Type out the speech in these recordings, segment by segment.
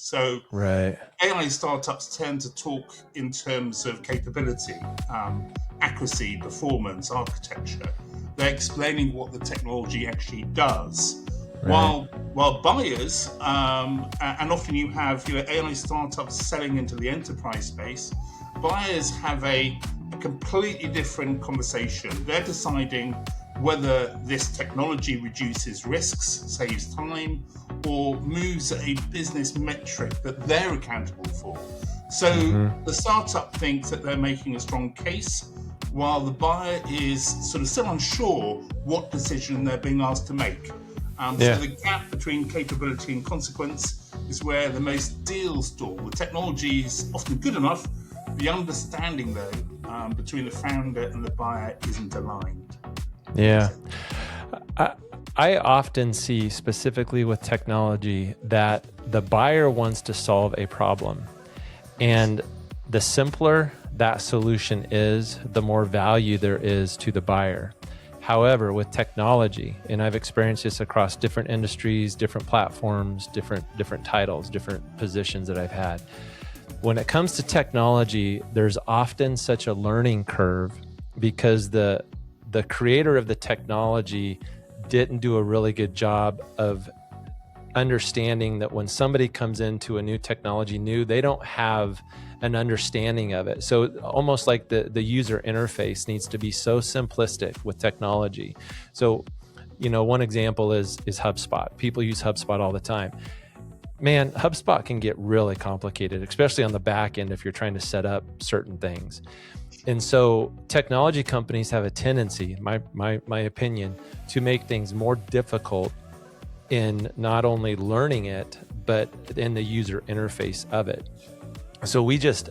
So Right. AI startups tend to talk in terms of capability, accuracy, performance, architecture. They're explaining what the technology actually does. Right. While buyers, and often you have AI startups selling into the enterprise space, buyers have a completely different conversation. They're deciding whether this technology reduces risks, saves time, or moves a business metric that they're accountable for. So Mm-hmm. the startup thinks that they're making a strong case, while the buyer is sort of still unsure what decision they're being asked to make. So Yeah. the gap between capability and consequence is where the most deals stall. The technology is often good enough. The understanding, though, between the founder and the buyer isn't aligned. Yeah. I, I often see, specifically with technology, that the buyer wants to solve a problem. And the simpler that solution is, the more value there is to the buyer. However, with technology, and I've experienced this across different industries, different platforms, different titles, different positions that I've had. When it comes to technology, there's often such a learning curve because the creator of the technology didn't do a really good job of understanding that when somebody comes into a new technology, they don't have an understanding of it. So almost like the user interface needs to be so simplistic with technology. So, one example is HubSpot. People use HubSpot all the time. Man, HubSpot can get really complicated, especially on the back end if you're trying to set up certain things. And so technology companies have a tendency, my opinion, to make things more difficult in not only learning it, but in the user interface of it. So we just,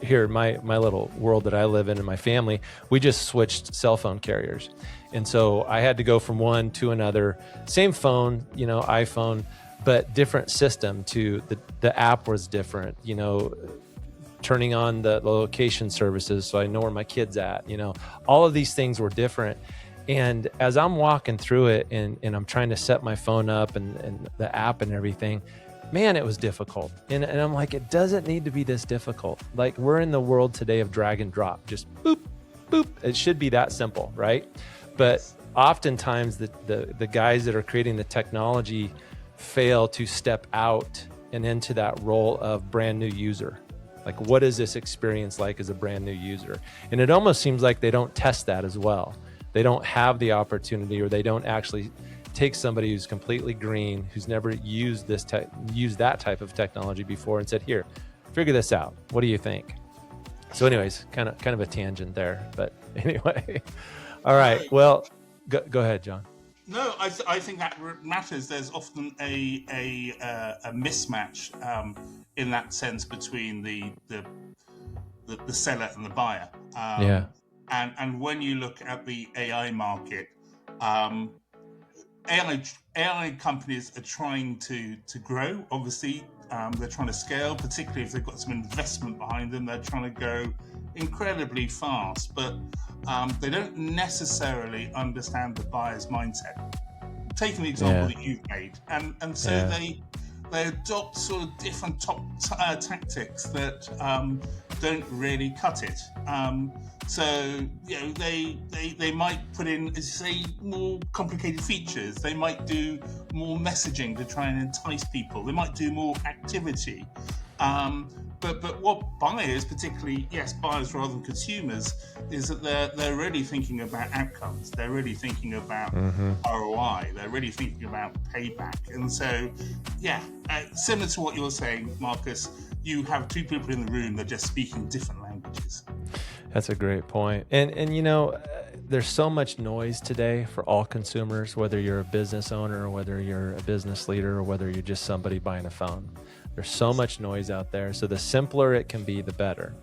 here in my little world that I live in and my family, we just switched cell phone carriers. And so I had to go from one to another, same phone, iPhone, but different system. To the app was different, turning on the location services so I know where my kid's at, all of these things were different. And as I'm walking through it and I'm trying to set my phone up and the app and everything, man, it was difficult. And I'm like, it doesn't need to be this difficult. Like, we're in the world today of drag and drop, just boop, boop. It should be that simple, right? But oftentimes the guys that are creating the technology fail to step out and into that role of brand new user. Like, what is this experience like as a brand new user? And it almost seems like they don't test that as well. They don't have the opportunity, or they don't actually take somebody who's completely green, who's never used that type of technology before, and said, "Here, figure this out. What do you think?" So, anyways, kind of a tangent there, but anyway. All right. Well, go ahead, John. No, I think that matters. There's often a mismatch in that sense between the seller and the buyer. Yeah. And when you look at the AI market, AI companies are trying to grow. Obviously, they're trying to scale, particularly if they've got some investment behind them. They're trying to go incredibly fast, but they don't necessarily understand the buyer's mindset. Taking the example that you've made, and so they adopt sort of different tactics that don't really cut it. So they might put in, as you say, more complicated features. They might do more messaging to try and entice people. They might do more activity. But what buyers, particularly buyers rather than consumers, is that they're really thinking about outcomes. They're really thinking about ROI. They're really thinking about payback. And so, similar to what you're saying, Marcus, you have two people in the room that are just speaking different languages. That's a great point. And there's so much noise today for all consumers, whether you're a business owner or whether you're a business leader or whether you're just somebody buying a phone. There's so much noise out there. So the simpler it can be, the better.